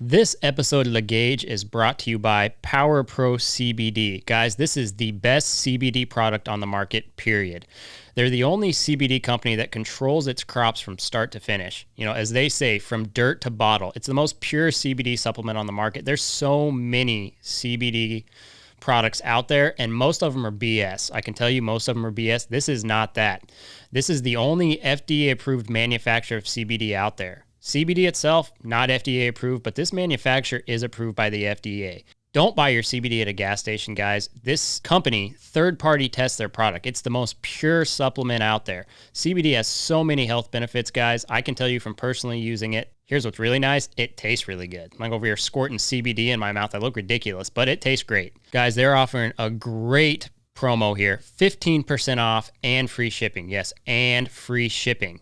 This episode of The Gauge is brought to you by Pro Cbd. Guys, this is the best CBD product on the market, period. They're the only CBD company that controls its crops from start to finish. You know, as they say, from dirt to bottle. It's the most pure CBD supplement on the market. There's so many CBD products out there, and most of them are BS. I can tell you most of them are BS. This is not that. This is the only FDA-approved manufacturer of CBD out there. CBD itself, not FDA approved, but this manufacturer is approved by the FDA. Don't buy your CBD at a gas station, guys. This company, third-party tests their product. It's the most pure supplement out there. CBD has so many health benefits, guys. I can tell you from personally using it. Here's what's really nice. It tastes really good. I'm over here squirting CBD in my mouth. I look ridiculous, but it tastes great. Guys, they're offering a great promo here. 15% off and free shipping. Yes, and free shipping.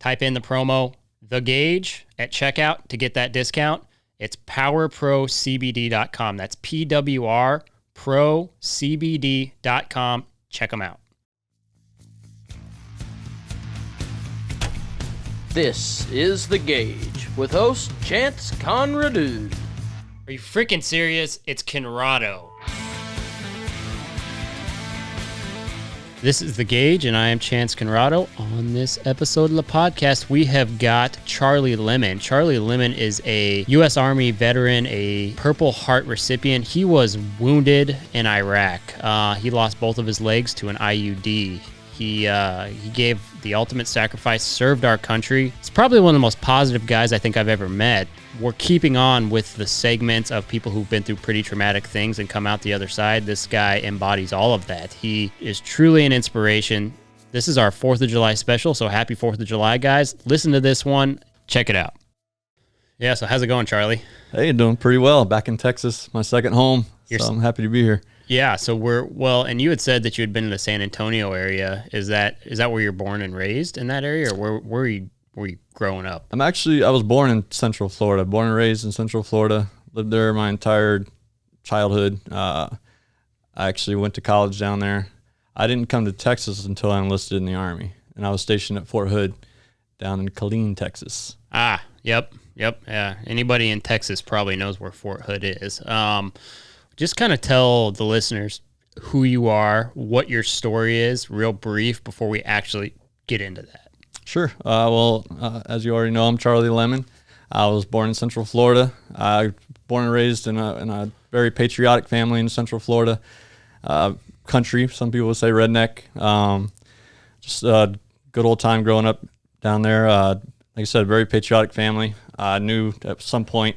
Type in the promo The Gauge at checkout to get that discount. It's powerprocbd.com. That's PWR procbd.com. Check them out. This is The Gauge with host Chance Conradu. Are you freaking serious? It's Conrado. This is The Gauge, and I am Chance Conrado. On this episode of the podcast, we have got Charlie Lemon. Charlie Lemon is a U.S. Army veteran, a Purple Heart recipient. He was wounded in Iraq. He lost both of his legs to an IUD. He gave the ultimate sacrifice, served our country. He's probably one of the most positive guys I think I've ever met. We're keeping on with the segments of people who've been through pretty traumatic things and come out the other side. This guy embodies all of that. He is truly an inspiration. This is our 4th of July special, so happy 4th of July, guys. Listen to this one. Check it out. Yeah, so how's it going, Charlie? Hey, doing pretty well. Back in Texas, my second home, so I'm happy to be here. Yeah, so and you had said that you had been in the San Antonio area. Is that where you're born and raised in that area, or where were you growing up? I was born in Central Florida, born and raised in Central Florida, lived there my entire childhood. I actually went to college down there. I didn't come to Texas until I enlisted in the Army, and I was stationed at Fort Hood down in Killeen, Texas. Yep. Yeah, anybody in Texas probably knows where Fort Hood is. Just kind of tell the listeners who you are, what your story is, real brief, before we actually get into that. Sure. As you already know, I'm Charlie Lemon. I was born in Central Florida. Born and raised in a very patriotic family in Central Florida. Country, some people would say redneck. Just a good old time growing up down there. Like I said, very patriotic family. I knew at some point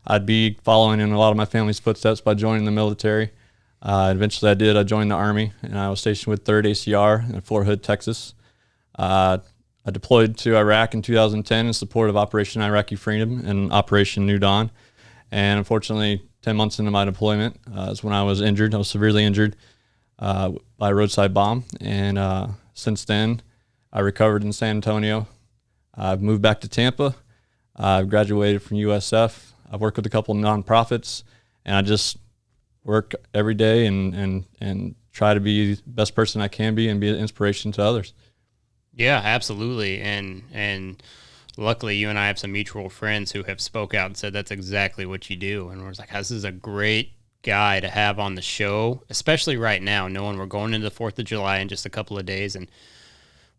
I'd be following in a lot of my family's footsteps by joining the military. Eventually I did. I joined the Army, and I was stationed with 3rd ACR in Fort Hood, Texas. I deployed to Iraq in 2010 in support of Operation Iraqi Freedom and Operation New Dawn. And unfortunately, 10 months into my deployment is when I was injured. I was severely injured by a roadside bomb. And since then, I recovered in San Antonio. I've moved back to Tampa. I've graduated from USF. I've worked with a couple of nonprofits, and I just work every day and try to be the best person I can be and be an inspiration to others. Yeah, absolutely. And luckily you and I have some mutual friends who have spoke out and said that's exactly what you do. And we're like, this is a great guy to have on the show, especially right now, knowing we're going into the 4th of July in just a couple of days. And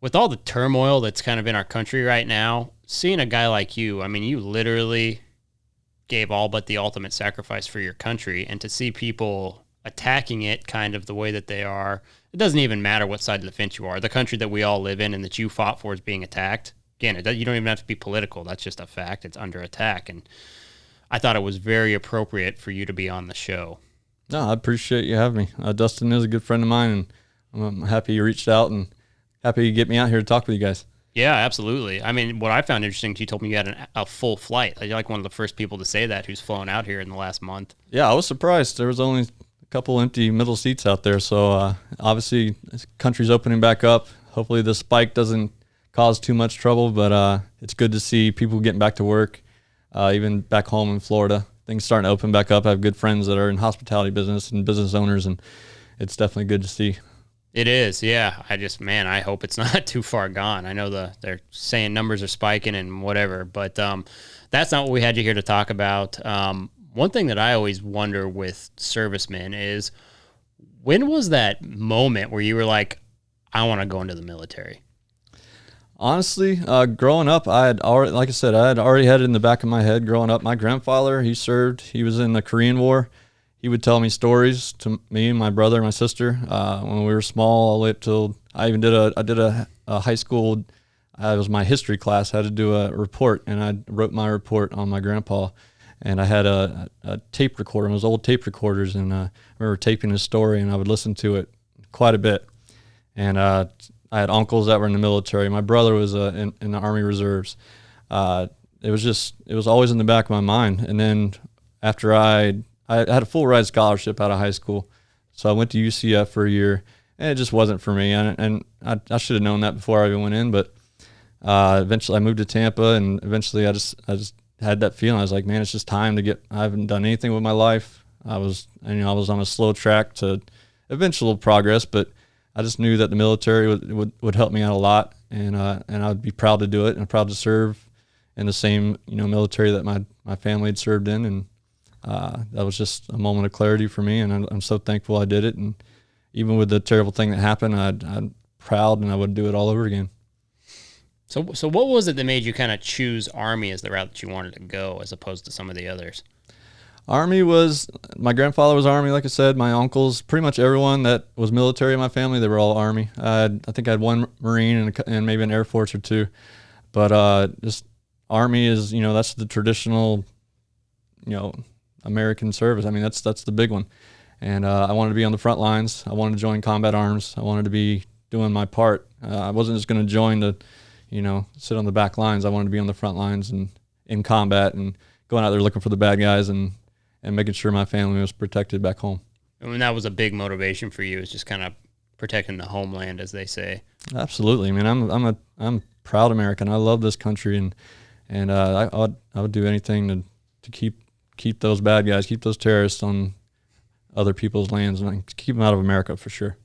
with all the turmoil that's kind of in our country right now, seeing a guy like you, I mean, you literally gave all but the ultimate sacrifice for your country, and to see people attacking it kind of the way that they are, it doesn't even matter what side of the fence you are. The country that we all live in and that you fought for is being attacked. Again, you don't even have to be political. That's just a fact. It's under attack, and I thought it was very appropriate for you to be on the show. No, I appreciate you having me. Dustin is a good friend of mine, and I'm happy you reached out and happy you get me out here to talk with you guys. Yeah, absolutely. I mean, what I found interesting, you told me you had a full flight. You're like one of the first people to say that who's flown out here in the last month. Yeah, I was surprised. There was only a couple empty middle seats out there. So obviously, the country's opening back up. Hopefully the spike doesn't cause too much trouble, but it's good to see people getting back to work, even back home in Florida. Things starting to open back up. I have good friends that are in hospitality business and business owners, and it's definitely good to see. It is, yeah. I hope it's not too far gone. I know they're saying numbers are spiking and whatever, but that's not what we had you here to talk about. One thing that I always wonder with servicemen is, when was that moment where you were like, I want to go into the military? Honestly, growing up, I had already, like I said, I had already had it in the back of my head growing up. My grandfather, he served, he was in the Korean War. He would tell me stories to me and my brother and my sister when we were small, all the way up till I even did a high school. It was my history class. I had to do a report, and I wrote my report on my grandpa. And I had a tape recorder, one of those old tape recorders, and I remember taping his story, and I would listen to it quite a bit. And I had uncles that were in the military. My brother was in the Army Reserves. It was always in the back of my mind. And then after I had a full ride scholarship out of high school, so I went to UCF for a year, and it just wasn't for me. And I should have known that before I even went in. But eventually, I moved to Tampa, and eventually, I just had that feeling. I was like, man, it's just time to get. I haven't done anything with my life. I was on a slow track to eventual progress, but I just knew that the military would help me out a lot, and I'd be proud to do it, and I'm proud to serve in the same military that my family had served in, and that was just a moment of clarity for me, and I'm so thankful I did it. And even with the terrible thing that happened, I'm proud, and I would do it all over again. So what was it that made you kind of choose Army as the route that you wanted to go, as opposed to some of the others? Army was, my grandfather was Army, like I said. My uncles, pretty much everyone that was military in my family, they were all Army. I think I had one Marine and maybe an Air Force or two. But just Army is, that's the traditional, American service. I mean, that's the big one. And I wanted to be on the front lines. I wanted to join combat arms. I wanted to be doing my part. I wasn't just going to join to, sit on the back lines. I wanted to be on the front lines and in combat and going out there looking for the bad guys and making sure my family was protected back home. I mean, that was a big motivation for you, is just kind of protecting the homeland, as they say. Absolutely. I mean, I'm a proud American. I love this country, and I would do anything to keep those bad guys, keep those terrorists on other people's lands, and keep them out of America for sure.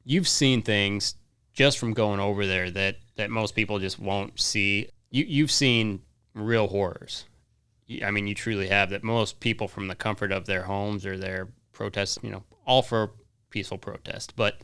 You've seen things just from going over there that most people just won't see. You've seen real horrors. I mean, you truly have, that most people from the comfort of their homes or their protests, all for peaceful protest, but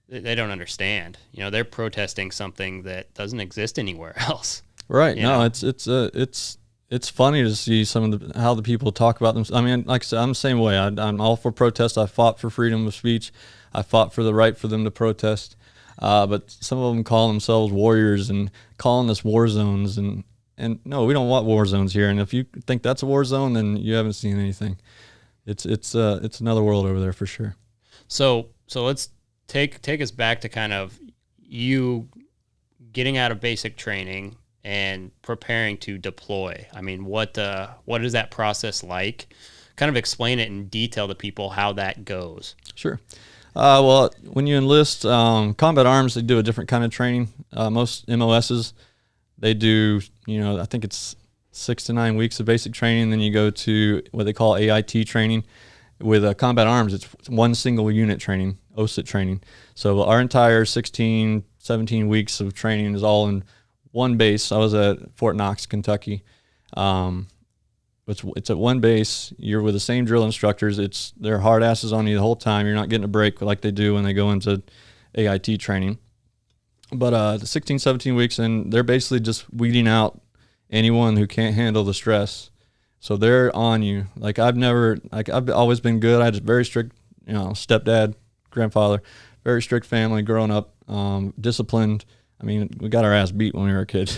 they don't understand. They're protesting something that doesn't exist anywhere else. Right. No, it's funny to see some of how the people talk about them. I mean, like I said, I'm the same way. I'm all for protest. I fought for freedom of speech. I fought for the right for them to protest. But some of them call themselves warriors and calling us war zones, and no, we don't want war zones here. And if you think that's a war zone, then you haven't seen anything. It's another world over there for sure. So let's take us back to kind of you getting out of basic training and preparing to deploy. I mean, what is that process like? Kind of explain it in detail to people how that goes. Sure. Well, when you enlist, combat arms, they do a different kind of training. Most MOSs, they do, I think it's 6 to 9 weeks of basic training. Then you go to what they call AIT training. With combat arms, it's one single unit training, OSIT training. So our entire 16, 17 weeks of training is all in one base. I was at Fort Knox, Kentucky. It's at one base. You're with the same drill instructors. They're hard asses on you the whole time. You're not getting a break like they do when they go into AIT training. But the 16, 17 weeks, and they're basically just weeding out anyone who can't handle the stress. So they're on you. I've always been good. I had a very strict, stepdad, grandfather, very strict family growing up, disciplined. I mean, we got our ass beat when we were a kid.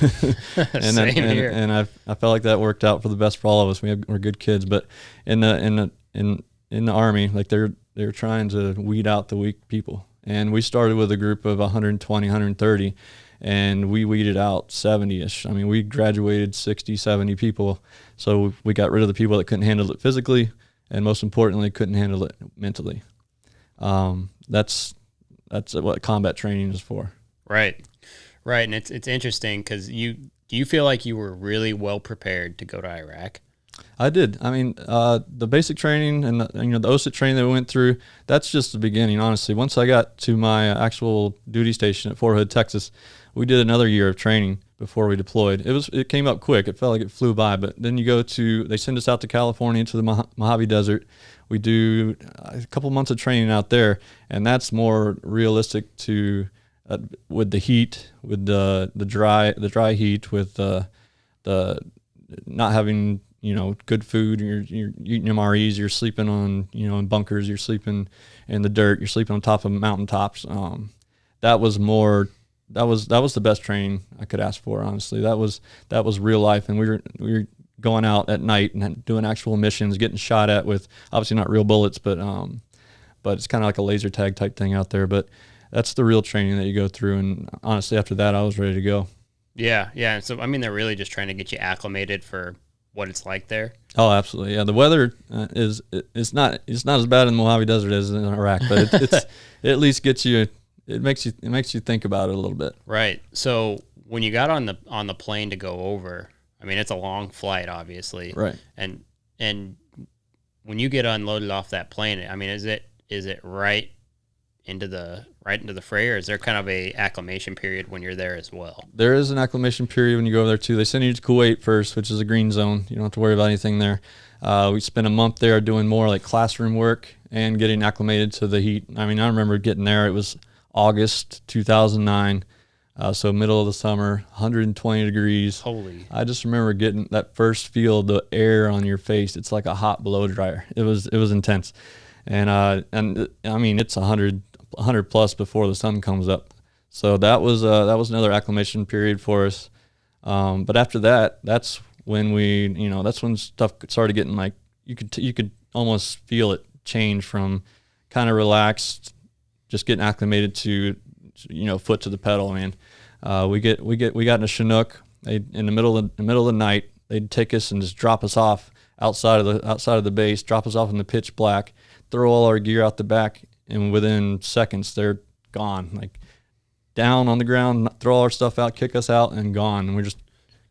and I felt like that worked out for the best for all of us. We're good kids, but in the Army, they're trying to weed out the weak people. And we started with a group of 120, 130, and we weeded out 70-ish. I mean, we graduated 60, 70 people. So we got rid of the people that couldn't handle it physically, and most importantly, couldn't handle it mentally. That's what combat training is for. Right. And it's interesting because do you feel like you were really well prepared to go to Iraq? I did. I mean, the basic training and the OSIT training that we went through, that's just the beginning, honestly. Once I got to my actual duty station at Fort Hood, Texas, we did another year of training before we deployed. It came up quick. It felt like it flew by. But then they send us out to California to the Mojave Desert. We do a couple months of training out there, and that's more realistic to with the heat, with the dry heat, with the not having good food. You're eating MREs. You're sleeping on in bunkers. You're sleeping in the dirt. You're sleeping on top of mountaintops. That was the best training I could ask for. Honestly, that was real life, and we were going out at night and doing actual missions, getting shot at with obviously not real bullets, but it's kind of like a laser tag type thing out there. But that's the real training that you go through. And honestly, after that, I was ready to go. Yeah, yeah. So I mean, they're really just trying to get you acclimated for what it's like there. Oh, absolutely. Yeah, the weather is not as bad in the Mojave Desert as in Iraq, but it at least gets you. It makes you think about it a little bit. Right. So when you got on the plane to go over, I mean, it's a long flight, obviously. Right. And when you get unloaded off that plane, I mean, is it right into the fray, or is there kind of a acclimation period when you're there as well? There is an acclimation period when you go over there too. They send you to Kuwait first, which is a green zone. You don't have to worry about anything there. We spent a month there doing more like classroom work and getting acclimated to the heat. I mean, I remember getting there. It was August 2009, so middle of the summer, 120 degrees. Holy! I just remember getting that first feel of the air on your face. It's like a hot blow dryer. It was intense, and I mean it's 100 plus before the sun comes up. So that was another acclimation period for us. But after that, that's when that's when stuff started getting like you could almost feel it change from kind of relaxed, just getting acclimated to foot to the pedal, man. We got in a Chinook. In the middle of the night, they'd take us and just drop us off outside of the base, drop us off in the pitch black, throw all our gear out the back, and within seconds they're gone, like down on the ground, throw all our stuff out, kick us out, and gone. And we're just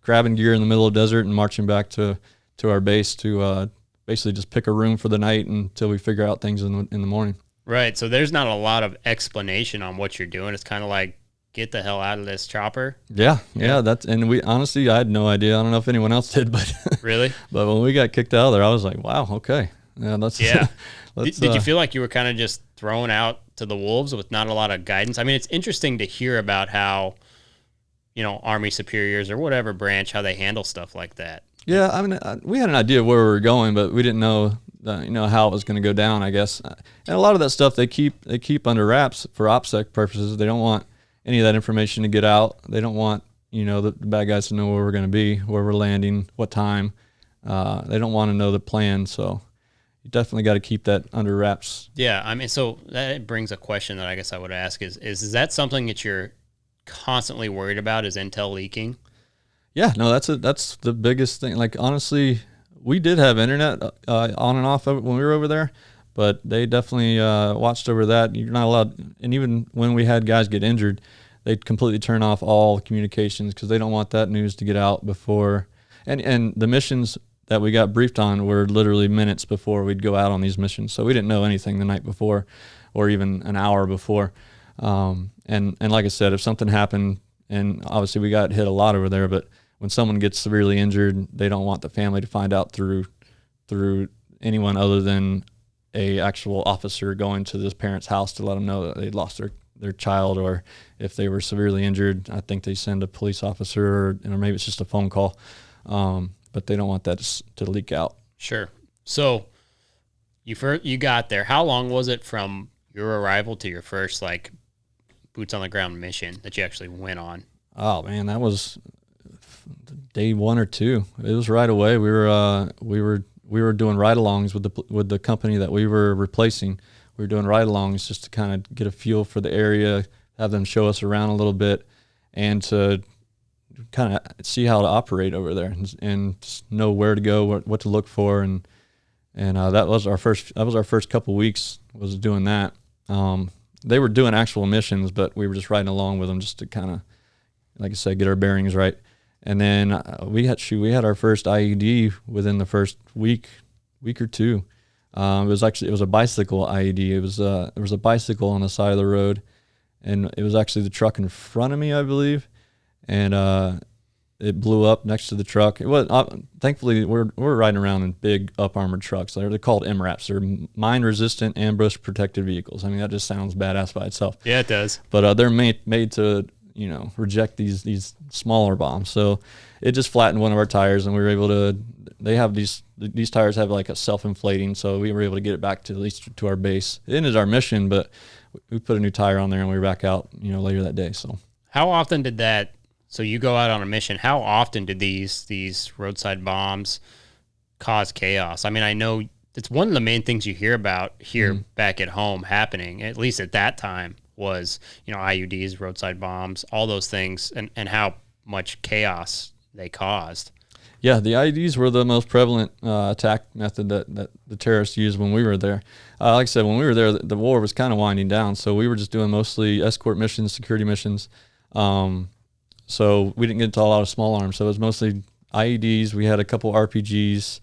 grabbing gear in the middle of the desert and marching back to our base to basically just pick a room for the night until we figure out things in the morning. Right. So there's not a lot of explanation on what you're doing. It's kind of like, get the hell out of this chopper. Yeah. And we honestly, I had no idea. I don't know if anyone else did, but really. But when we got kicked out of there, I was like, wow, okay, yeah, Did you feel like you were kind of just thrown out to the wolves with not a lot of guidance? I mean, it's interesting to hear about how, Army superiors or whatever branch, how they handle stuff like that. Yeah, I mean, we had an idea of where we were going, but we didn't know, how it was going to go down, I guess. And a lot of that stuff they keep under wraps for OPSEC purposes. They don't want any of that information to get out. They don't want, the bad guys to know where we're going to be, where we're landing, what time. They don't want to know the plan, so you definitely got to keep that under wraps. Yeah, I mean, so that brings a question that I guess I would ask is that something that you're constantly worried about, is intel leaking? Yeah, no, that's the biggest thing. Like, honestly, we did have internet on and off when we were over there, but they definitely watched over that. You're not allowed, and even when we had guys get injured, they'd completely turn off all communications because they don't want that news to get out before. And the missions that we got briefed on were literally minutes before we'd go out on these missions, so we didn't know anything the night before, or even an hour before. And like I said, if something happened, and obviously we got hit a lot over there, but when someone gets severely injured, they don't want the family to find out through anyone other than a actual officer going to this parent's house to let them know that they'd lost their child, or if they were severely injured, I think they send a police officer, or maybe it's just a phone call. But they don't want that to leak out. Sure. So you got there. How long was it from your arrival to your first boots on the ground mission that you actually went on? Oh man, that was day 1 or 2. It was right away. We were doing ride-alongs with the company that we were replacing. We were doing ride-alongs just to kind of get a feel for the area, have them show us around a little bit, and to kind of see how to operate over there and just know where to go, what to look for, and that was our first couple weeks was doing that. They were doing actual missions, but we were just riding along with them just to kind of, like I said, get our bearings right. And then we had our first IED within the first week or two. It was a bicycle IED. There was a bicycle on the side of the road, and it was actually the truck in front of me, I believe, and it blew up next to the truck. It was thankfully we're riding around in big up armored trucks. They're called MRAPs. They're mine resistant ambush protected vehicles. I mean, that just sounds badass by itself. Yeah, it does. But they're made to reject these smaller bombs. So it just flattened one of our tires, and we were able to. They have these tires have like a self-inflating, so we were able to get it back to at least to our base. It ended our mission, but we put a new tire on there, and we were back out later that day. So how often did that? So you go out on a mission. How often did these roadside bombs cause chaos? I mean, I know it's one of the main things you hear about here back at home happening, at least at that time, was, IUDs, roadside bombs, all those things, and how much chaos they caused. Yeah, the IEDs were the most prevalent attack method that the terrorists used when we were there. Like I said, when we were there, the war was kind of winding down, so we were just doing mostly escort missions, security missions. So we didn't get into a lot of small arms. So it was mostly IEDs. We had a couple RPGs,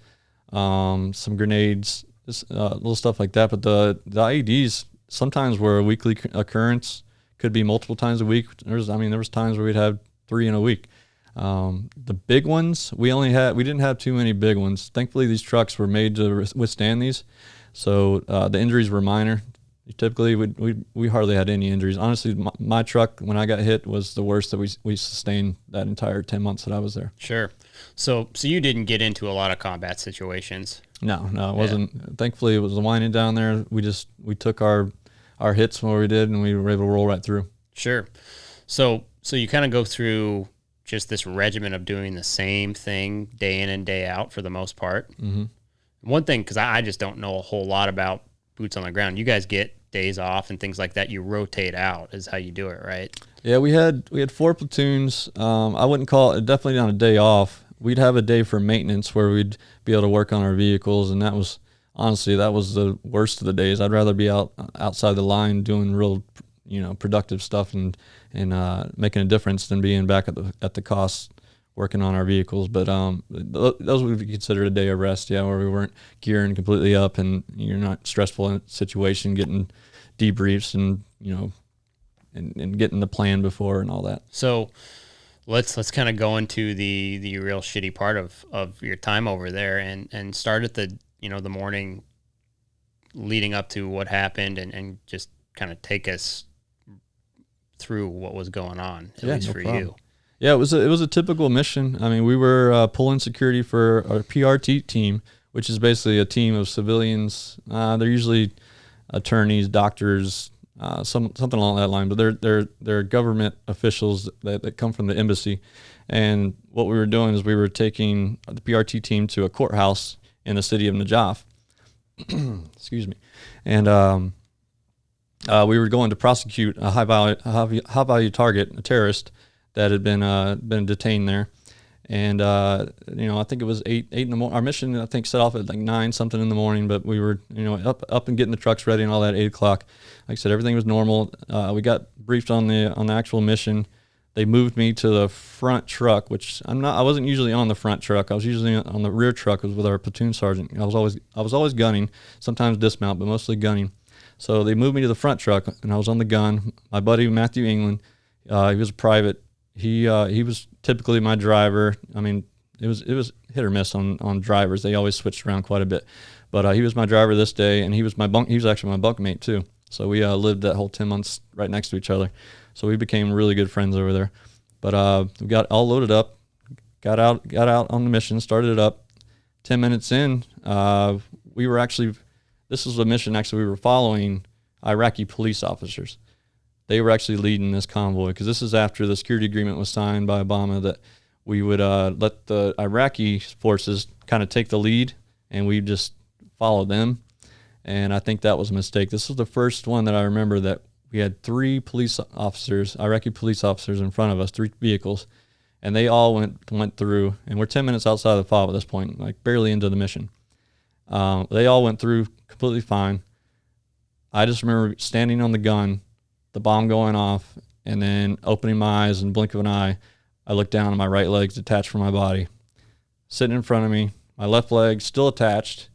some grenades, little stuff like that. But the IEDs sometimes were a weekly occurrence, could be multiple times a week. There was times where we'd have 3 in a week. The big ones, we didn't have too many big ones. Thankfully, these trucks were made to withstand these. So the injuries were minor. Typically, we hardly had any injuries. Honestly, my truck, when I got hit, was the worst that we sustained that entire 10 months that I was there. Sure. So you didn't get into a lot of combat situations? No, it wasn't. Thankfully, it was winding down there. We took our hits where we did, and we were able to roll right through. Sure. So you kind of go through just this regimen of doing the same thing day in and day out for the most part. Mm-hmm. One thing, because I just don't know a whole lot about boots on the ground. You guys get days off and things like that. You rotate out is how you do it, right? Yeah, we had 4 platoons. I wouldn't call it definitely not a day off. We'd have a day for maintenance where we'd be able to work on our vehicles, and that was the worst of the days. I'd rather be outside the line doing real, productive stuff and making a difference than being back at the costs working on our vehicles. But those would be considered a day of rest, where we weren't gearing completely up and you're not stressful in a situation, getting debriefs and and getting the plan before and all that. So let's kind of go into the real shitty part of your time over there and start at the the morning leading up to what happened and just kind of take us through what was going on, at least for you. Yeah, it was a typical mission. I mean, we were pulling security for our PRT team, which is basically a team of civilians. They're usually attorneys, doctors, something along that line. But they're government officials that come from the embassy. And what we were doing is we were taking the PRT team to a courthouse in the city of Najaf. Excuse me, and we were going to prosecute a high value target, a terrorist that had been detained there. And I think it was 8 in the morning. Our mission, I think, set off at like 9 something in the morning, but we were up and getting the trucks ready and all that at 8 o'clock. Like I said, everything was normal. We got briefed on the actual mission. They moved me to the front truck, which I wasn't usually on the front truck. I was usually on the rear truck. It was with our platoon sergeant. I was always gunning, sometimes dismount, but mostly gunning. So they moved me to the front truck, and I was on the gun. My buddy Matthew England, he was a private. He was typically my driver. I mean, it was hit or miss on drivers. They always switched around quite a bit, but he was my driver this day, and he was actually my bunkmate too. So we lived that whole 10 months right next to each other. So we became really good friends over there. But we got all loaded up, got out on the mission, started it up. 10 minutes in, this was a mission we were following Iraqi police officers. They were actually leading this convoy, because this is after the security agreement was signed by Obama that we would let the Iraqi forces kind of take the lead, and we just follow them. And I think that was a mistake. This was the first one that I remember that we had 3 police officers, Iraqi police officers in front of us, 3 vehicles, and they all went through, and we're 10 minutes outside of the fob at this point, like barely into the mission. They all went through completely fine. I just remember standing on the gun, the bomb going off, and then opening my eyes and blink of an eye, I look down and my right leg's detached from my body. Sitting in front of me, my left leg still attached.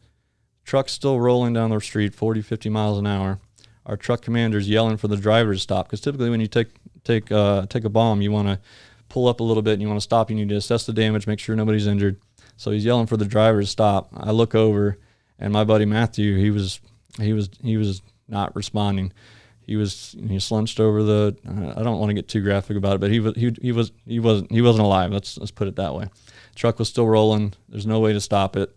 Truck's still rolling down the street 40, 50 miles an hour. Our truck commander's yelling for the driver to stop, because typically when you take a bomb, you want to pull up a little bit and you want to stop. You need to assess the damage, make sure nobody's injured. So he's yelling for the driver to stop. I look over, and my buddy Matthew, he was not responding. He slunched over the. I don't want to get too graphic about it, but he wasn't alive. Let's put it that way. Truck was still rolling. There's no way to stop it.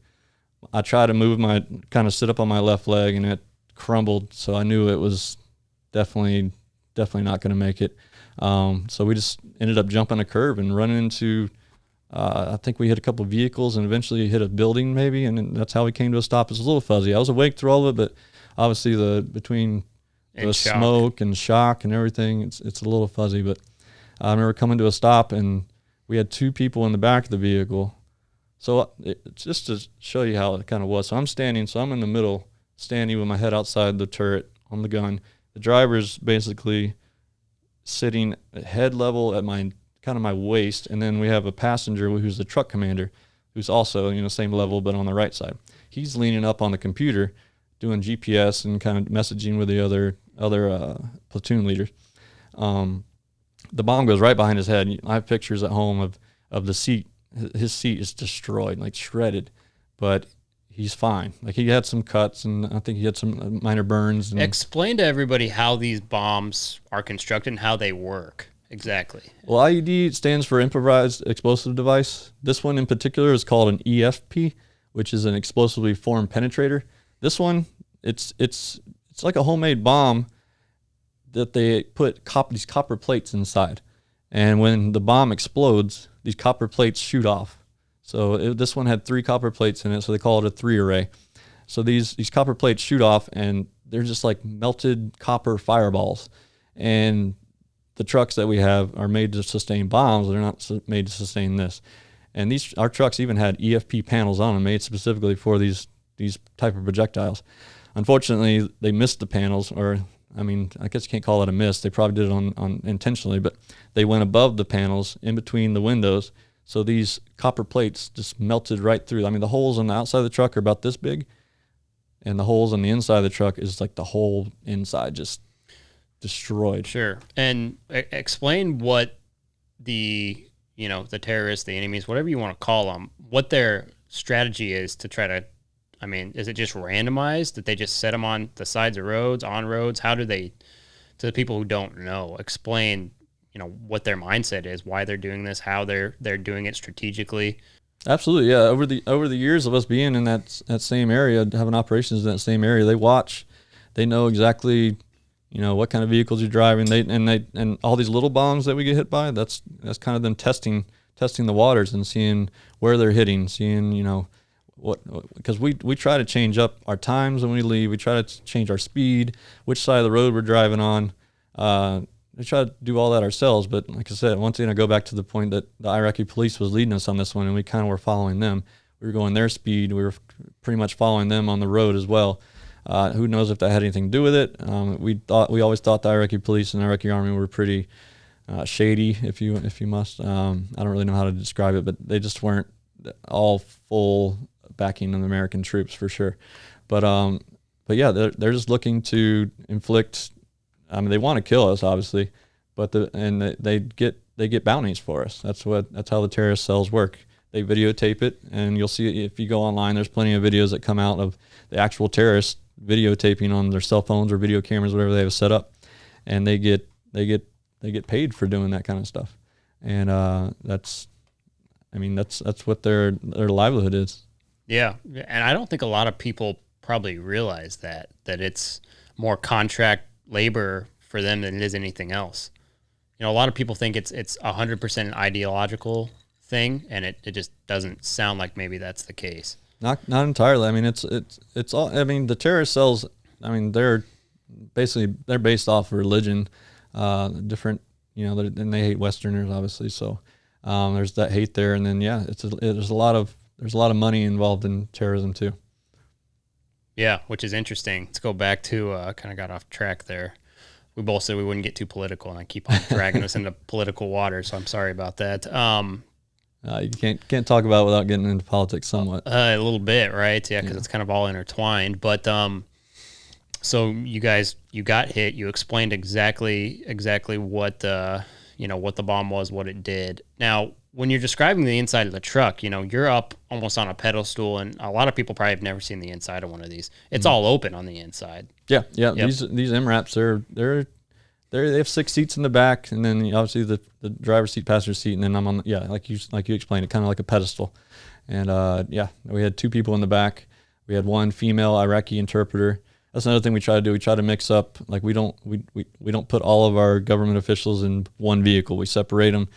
I tried to sit up on my left leg, and it crumbled. So I knew it was definitely not going to make it. So we just ended up jumping a curb and running into. I think we hit a couple of vehicles and eventually hit a building maybe, and that's how we came to a stop. It's a little fuzzy. I was awake through all of it, but obviously between the smoke and shock and everything, it's a little fuzzy. But I remember coming to a stop, and we had 2 people in the back of the vehicle. So just to show you how it kind of was. So I'm in the middle, standing with my head outside the turret on the gun. The driver's basically sitting at head level at my waist, and then we have a passenger who's the truck commander, who's also same level but on the right side. He's leaning up on the computer, doing GPS and kind of messaging with the other platoon leaders. The bomb goes right behind his head. I have pictures at home of the seat. His seat is destroyed, like shredded, but he's fine. Like, he had some cuts, and I think he had some minor burns. Explain to everybody how these bombs are constructed and how they work. Exactly. Well, IED stands for improvised explosive device. This one in particular is called an EFP, which is an explosively formed penetrator. This one, it's like a homemade bomb that they put these copper plates inside. And when the bomb explodes, these copper plates shoot off. So this one had 3 copper plates in it, so they call it a 3 array. So these copper plates shoot off, and they're just like melted copper fireballs. And the trucks that we have are made to sustain bombs. They're not made to sustain this. And our trucks even had EFP panels on them, made specifically for these type of projectiles. Unfortunately, they missed the panels, or I guess you can't call it a miss. They probably did it on intentionally, but they went above the panels in between the windows. So these copper plates just melted right through. The holes on the outside of the truck are about this big, and the holes on the inside of the truck is like the whole inside just destroyed. Sure. And explain what the terrorists, the enemies, whatever you want to call them, what their strategy is to try to, is it just randomized that they just set them on the sides of roads, on roads? How do they, to the people who don't know, explain, what their mindset is, why they're doing this, how they're doing it strategically? Absolutely. Yeah. Over the years of us being in that same area, having operations in that same area, they know exactly, what kind of vehicles you're driving. And all these little bombs that we get hit by, that's kind of them testing the waters and seeing where they're hitting, seeing, because we try to change up our times when we leave. We try to change our speed, which side of the road we're driving on. We try to do all that ourselves. But like I said, once again, I go back to the point that the Iraqi police was leading us on this one, and we kind of were following them. We were going their speed. We were pretty much following them on the road as well. Who knows if that had anything to do with it? We always thought the Iraqi police and the Iraqi army were pretty shady, if you must. I don't really know how to describe it, but they just weren't all full backing of the American troops for sure. But yeah, they're just looking to inflict. They want to kill us, obviously, but they get bounties for us. That's how the terrorist cells work. They videotape it, and you'll see if you go online. There's plenty of videos that come out of the actual terrorists videotaping on their cell phones or video cameras, whatever they have set up, and they get paid for doing that kind of stuff. And that's what their livelihood is. Yeah, and I don't think a lot of people probably realize that it's more contract labor for them than it is anything else. A lot of people think it's 100% an ideological thing, and it just doesn't sound like maybe that's the case. Not entirely. It's all. The terrorist cells. They're based off of religion, different. And they hate Westerners, obviously. So there's that hate there, and then there's a lot of money involved in terrorism too. Yeah, which is interesting. Let's go back to kind of got off track there. we both said we wouldn't get too political, and I keep on dragging us into political water, so I'm sorry about that. You can't talk about it without getting into politics somewhat. A little bit, right? Yeah, because it's kind of all intertwined. But so you got hit. You explained exactly what what the bomb was, what it did. Now, when you're describing the inside of the truck, you're up almost on a pedestal, and a lot of people probably have never seen the inside of one of these. It's all open on the inside. Yeah. Yep. These MRAPs, they have 6 seats in the back, and then obviously the driver's seat, passenger seat, and then I'm on like you explained it, kind of like a pedestal. And we had 2 people in the back. We had 1 female Iraqi interpreter. That's another thing we try to do. We try to mix up, like we don't put all of our government officials in one vehicle. We separate them.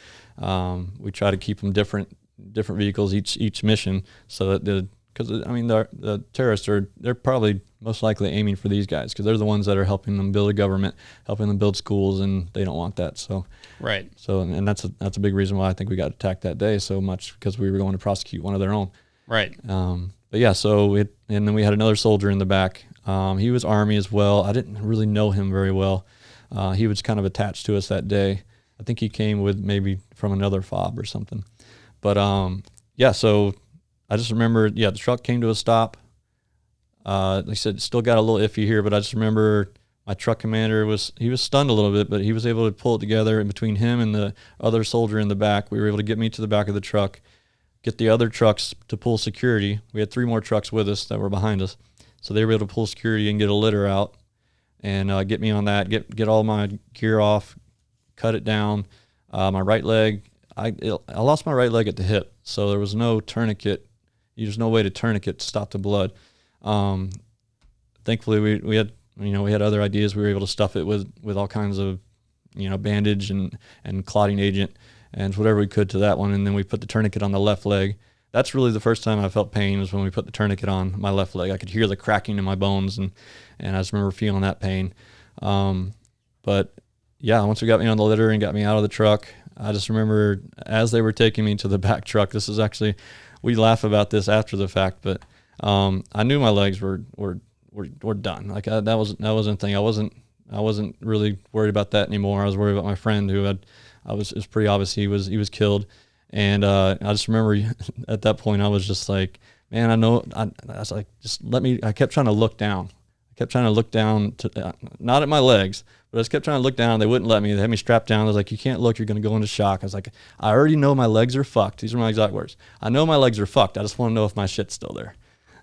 We try to keep them different vehicles each mission, so that because the terrorists they're probably most likely aiming for these guys, because they're the ones that are helping them build a government, helping them build schools, and they don't want that. So right. So and that's a big reason why I think we got attacked that day so much, because we were going to prosecute one of their own. Right. But yeah, and then we had another soldier in the back. He was Army as well. I didn't really know him very well. He was kind of attached to us that day. I think he came with maybe from another fob or something. But so I just remember, the truck came to a stop. Like I said, still got a little iffy here, but I just remember my truck commander was stunned a little bit, but he was able to pull it together. And between him and the other soldier in the back, we were able to get me to the back of the truck, get the other trucks to pull security. We had 3 more trucks with us that were behind us. So they were able to pull security and get a litter out and get me on that, get all my gear off, cut it down. My right leg, I lost my right leg at the hip, so there was no tourniquet. There's no way to tourniquet to stop the blood. Thankfully, we had other ideas. We were able to stuff it with all kinds of bandage and clotting agent and whatever we could to that one, and then we put the tourniquet on the left leg. That's really the first time I felt pain, was when we put the tourniquet on my left leg. I could hear the cracking in my bones, and I just remember feeling that pain. But yeah, once we got me on the litter and got me out of the truck, I just remember as they were taking me to the back truck, this is actually, we laugh about this after the fact, but I knew my legs were done. Like that wasn't a thing. I wasn't really worried about that anymore. I was worried about my friend it was pretty obvious he was killed. And I just remember at that point I was just like, man, I was like, just let me. I kept trying to look down. To not at my legs, but I just kept trying to look down. They wouldn't let me. They had me strapped down. I was like, you can't look. You're going to go into shock. I was like, I already know my legs are fucked. These are my exact words. I know my legs are fucked. I just want to know if my shit's still there.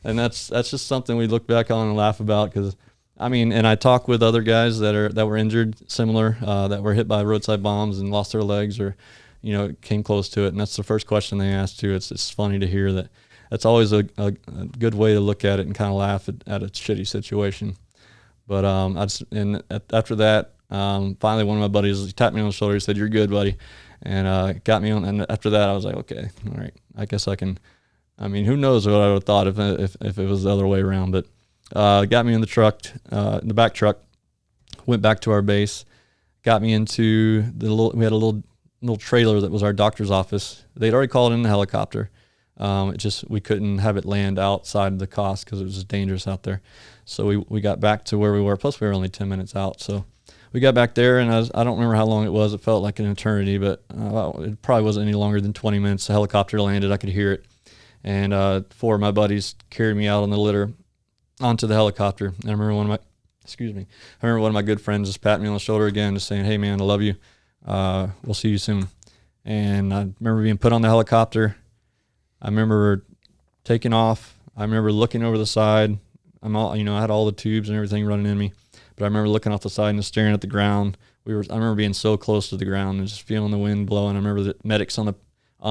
And that's just something we look back on and laugh about, because and I talk with other guys that were injured similar, that were hit by roadside bombs and lost their legs or came close to it, and that's the first question they ask too. It's funny to hear that. That's always a good way to look at it and kind of laugh at a shitty situation. But after that, finally one of my buddies, he tapped me on the shoulder. He said, "You're good, buddy," and got me on. And after that, I was like, okay, all right, I guess I can. Who knows what I would have thought if it was the other way around. But got me in the truck, the back truck. Went back to our base. Got me into we had a little trailer that was our doctor's office. They'd already called in the helicopter. We couldn't have it land outside the cost because it was just dangerous out there. So we got back to where we were. Plus we were only 10 minutes out. So we got back there, and I don't remember how long it was. It felt like an eternity, but it probably wasn't any longer than 20 minutes. The helicopter landed. I could hear it. And 4 of my buddies carried me out on the litter onto the helicopter. And I remember one of my good friends just patting me on the shoulder again, just saying, "Hey man, I love you. We'll see you soon." And I remember being put on the helicopter. I remember taking off. I remember looking over the side. I had all the tubes and everything running in me, but I remember looking off the side and just staring at the ground. I remember being so close to the ground and just feeling the wind blowing. I remember the medics on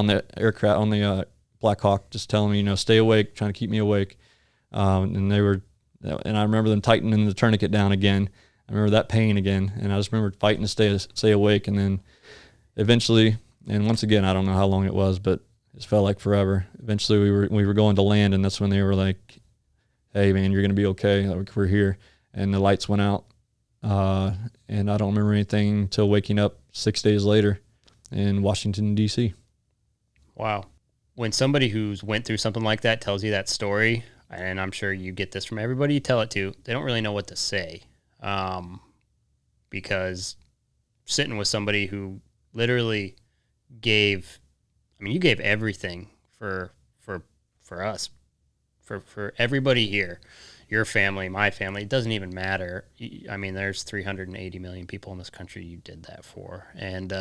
the aircraft, on the Black Hawk, just telling me, stay awake, trying to keep me awake. And I remember them tightening the tourniquet down again. I remember that pain again, and I just remember fighting to stay awake. And then eventually, and once again, I don't know how long it was, but it felt like forever. Eventually, we were going to land, and that's when they were like, "Hey, man, you're gonna be okay. Like, we're here." And the lights went out, and I don't remember anything until waking up 6 days later in Washington D.C. Wow. When somebody who's went through something like that tells you that story, and I'm sure you get this from everybody you tell it to, they don't really know what to say. because sitting with somebody who literally gave, I mean, you gave everything for us, for everybody here, your family, my family. It doesn't even matter. I mean, there's 380 million people in this country you did that for. And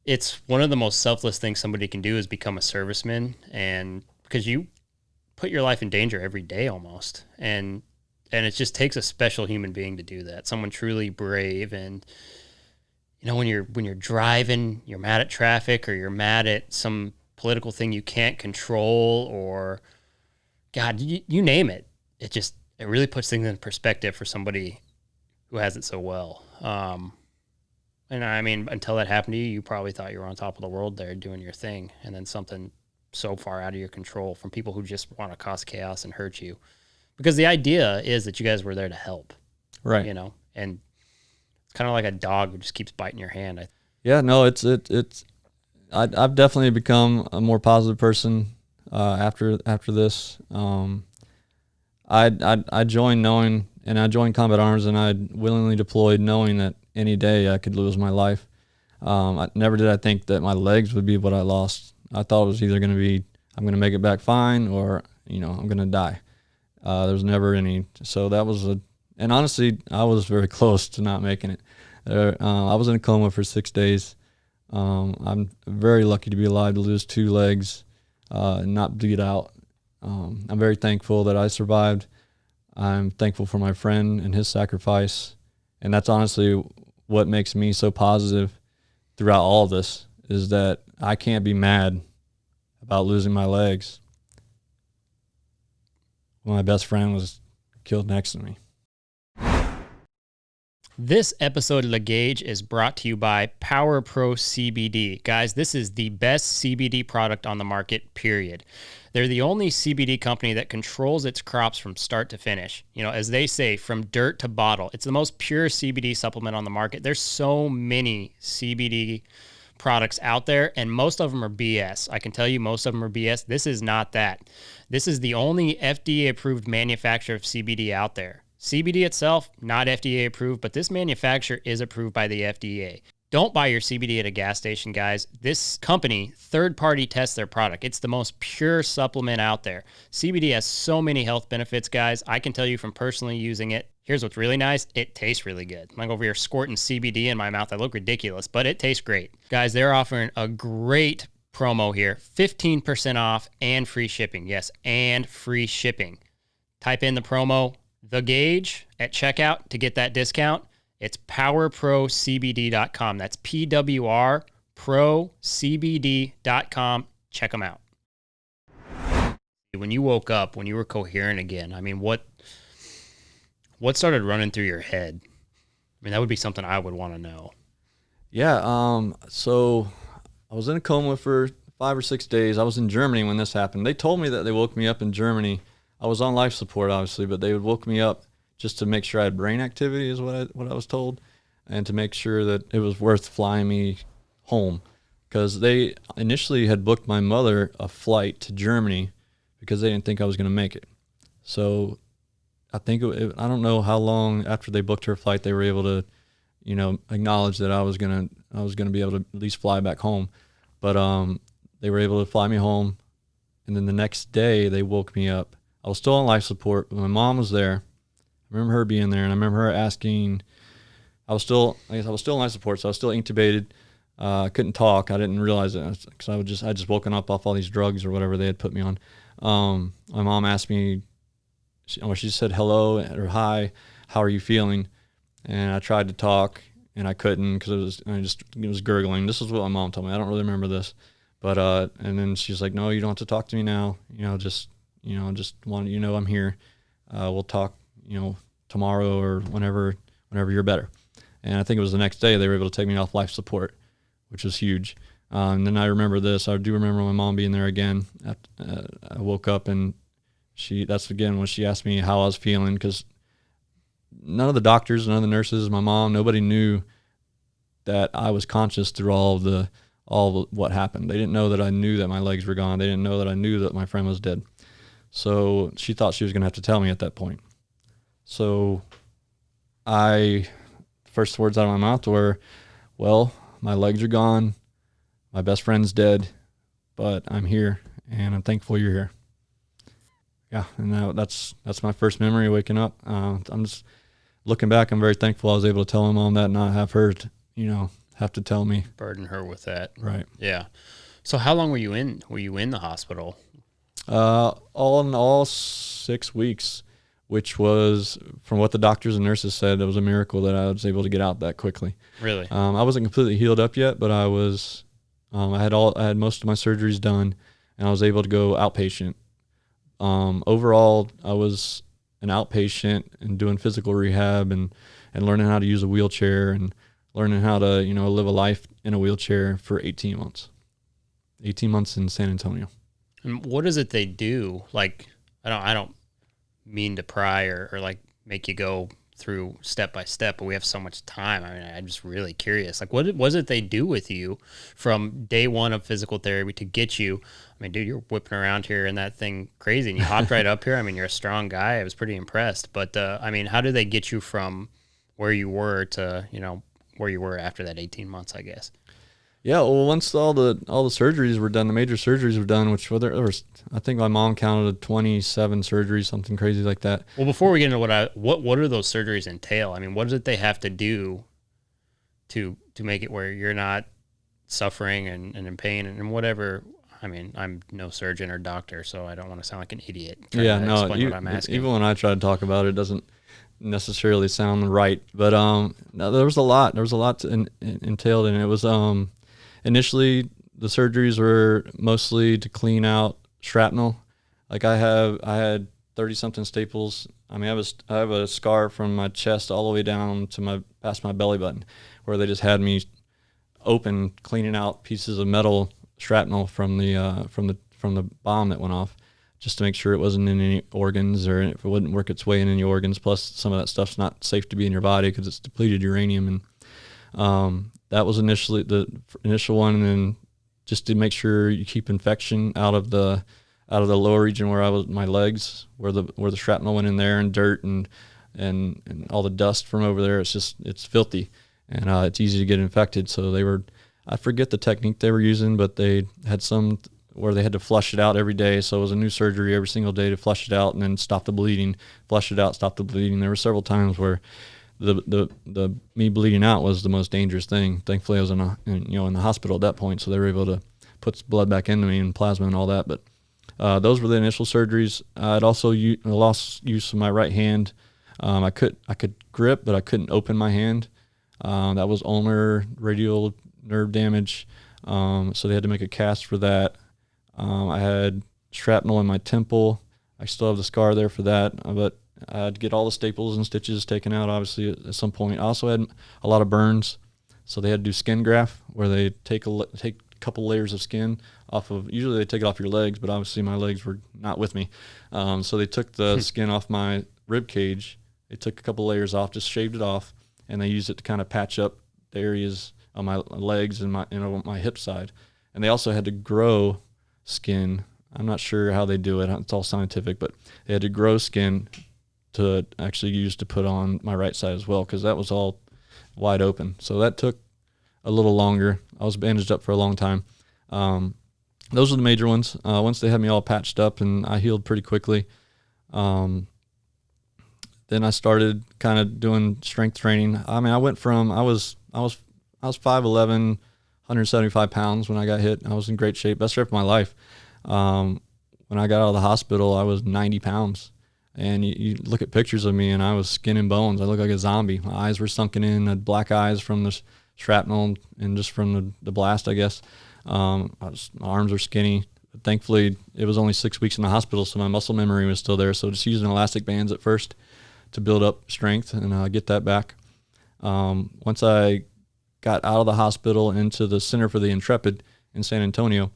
it's one of the most selfless things somebody can do is become a serviceman. And because you put your life in danger every day almost. And it just takes a special human being to do that. Someone truly brave. And you know, when you're driving, you're mad at traffic or you're mad at some political thing you can't control, or God, you name it. It really puts things in perspective for somebody who has it so well. And I mean, until that happened to you, you probably thought you were on top of the world there doing your thing, and then something so far out of your control from people who just want to cause chaos and hurt you. Because the idea is that you guys were there to help, right? You know, and it's kind of like a dog who just keeps biting your hand. Yeah, no, I've definitely become a more positive person after this. I joined knowing, and I joined Combat Arms, and I willingly deployed knowing that any day I could lose my life. I never did I think that my legs would be what I lost. I thought it was either going to be I'm going to make it back fine, or I'm going to die. There was never any. So that was and honestly, I was very close to not making it. I was in a coma for 6 days. I'm very lucky to be alive to lose 2 legs and not bleed out. I'm very thankful that I survived. I'm thankful for my friend and his sacrifice. And that's honestly what makes me so positive throughout all of this, is that I can't be mad about losing my legs when my best friend was killed next to me. This episode of The Gauge is brought to you by Pro Cbd. Guys, this is the best CBD product on the market, period. They're the only CBD company that controls its crops from start to finish. You know, as they say, from dirt to bottle. It's the most pure CBD supplement on the market. There's so many CBD products out there, and most of them are BS. I can tell you most of them are BS. This is not that. This is the only FDA-approved manufacturer of CBD out there. CBD itself, not FDA approved, but this manufacturer is approved by the FDA. Don't buy your CBD at a gas station, guys. This company, third-party tests their product. It's the most pure supplement out there. CBD has so many health benefits, guys. I can tell you from personally using it. Here's what's really nice. It tastes really good. I'm like over here squirting CBD in my mouth. I look ridiculous, but it tastes great. Guys, they're offering a great promo here. 15% off and free shipping. Yes, and free shipping. Type in the promo The Gauge at checkout to get that discount. It's powerprocbd.com. That's PWR procbd.com. Check them out. When you woke up, when you were coherent again, I mean, what started running through your head? I mean, that would be something I would want to know. Yeah, so I was in a coma for 5 or 6 days. I was in Germany when this happened. They told me that they woke me up in Germany. I was on life support, obviously, but they would woke me up just to make sure I had brain activity, is what I was told, and to make sure that it was worth flying me home, because they initially had booked my mother a flight to Germany because they didn't think I was going to make it. So I think I don't know how long after they booked her flight they were able to, acknowledge that I was gonna be able to at least fly back home, but they were able to fly me home, and then the next day they woke me up. I was still on life support, but my mom was there. I remember her being there, and I remember her asking. I was still on life support, so I was still intubated. I couldn't talk. I didn't realize it because I just woken up off all these drugs or whatever they had put me on. My mom asked me. She said hello or hi, how are you feeling? And I tried to talk, and I couldn't because it was gurgling. This is what my mom told me. I don't really remember this, but and then she's like, no, you don't have to talk to me now. Just want I'm here. We'll talk, tomorrow or whenever you're better. And I think it was the next day they were able to take me off life support, which was huge. And then I remember this. I do remember my mom being there again. I woke up, and that's again when she asked me how I was feeling, because none of the doctors, none of the nurses, my mom, nobody knew that I was conscious through all of what happened. They didn't know that I knew that my legs were gone. They didn't know that I knew that my friend was dead. So she thought she was going to have to tell me at that point. So I first words out of my mouth were, well, my legs are gone, my best friend's dead, but I'm here, and I'm thankful you're here. Yeah, and that's my first memory waking up. I'm just looking back. I'm very thankful I was able to tell my mom that, and not have her, have to tell me. Burden her with that. Right. Yeah. So how long were you in? Were you in the hospital? All in all, 6 weeks, which was, from what the doctors and nurses said, it was a miracle that I was able to get out that quickly. Really? I wasn't completely healed up yet, but I was. I had most of my surgeries done, and I was able to go outpatient. Overall, I was an outpatient and doing physical rehab and learning how to use a wheelchair and learning how to, live a life in a wheelchair for 18 months. 18 months in San Antonio. And what is it they do? Like, I don't mean to pry or like make you go through step by step, but we have so much time. I mean, I'm just really curious. Like, what was it they do with you from day one of physical therapy to get you? I mean, dude, you're whipping around here in that thing crazy, and you hopped right up here. I mean, you're a strong guy. I was pretty impressed. But, I mean, how did they get you from where you were to, where you were after that 18 months, I guess? Yeah, well, once all the surgeries were done, the major surgeries were done, which there was, I think my mom counted 27 surgeries, something crazy like that. Well, before we get into what do those surgeries entail? I mean, what is it they have to do to make it where you're not suffering and in pain and whatever? I mean, I'm no surgeon or doctor, so I don't want to sound like an idiot. Yeah, no, what I'm asking. Even when I try to talk about it, it doesn't necessarily sound right. But no, there was a lot. There was a lot entailed, and it was initially, the surgeries were mostly to clean out shrapnel. Like I had 30-something staples. I mean, I have a scar from my chest all the way down to past my belly button, where they just had me open cleaning out pieces of metal shrapnel from the bomb that went off, just to make sure it wasn't in any organs or if it wouldn't work its way in any organs. Plus, some of that stuff's not safe to be in your body because it's depleted uranium. And that was initially the initial one, and then just to make sure you keep infection out of the lower region where my legs, where the shrapnel went in there, and dirt and all the dust from over there. It's filthy, and it's easy to get infected. So I forget the technique they were using, but they had some where they had to flush it out every day. So it was a new surgery every single day to flush it out and then stop the bleeding, flush it out, stop the bleeding. There were several times where the me bleeding out was the most dangerous thing. Thankfully, I was in the hospital at that point, so they were able to put blood back into me and plasma and all that. But those were the initial surgeries. I'd also lost use of my right hand. I could grip, but I couldn't open my hand. That was ulnar radial nerve damage, so they had to make a cast for that. I had shrapnel in my temple. I still have the scar there for that, but I had to get all the staples and stitches taken out, obviously, at some point. I also had a lot of burns, so they had to do skin graft, where they take a couple layers of skin off of, usually they take it off your legs, but obviously my legs were not with me. So they took the skin off my rib cage. They took a couple layers off, just shaved it off, and they used it to kind of patch up the areas on my legs and my hip side. And they also had to grow skin. I'm not sure how they do it. It's all scientific, but they had to grow skin to actually use to put on my right side as well, because that was all wide open. So that took a little longer. I was bandaged up for a long time. Those were the major ones. Once they had me all patched up and I healed pretty quickly, then I started kind of doing strength training. I mean, I went from, I was 5'11", 175 pounds when I got hit. I was in great shape, best shape of my life. When I got out of the hospital, I was 90 pounds. And you look at pictures of me, and I was skin and bones. I looked like a zombie. My eyes were sunken in. I had black eyes from the shrapnel and just from the blast, I guess. My arms are skinny. But thankfully, it was only 6 weeks in the hospital, so my muscle memory was still there. So just using elastic bands at first to build up strength and get that back. Once I got out of the hospital into the Center for the Intrepid in San Antonio,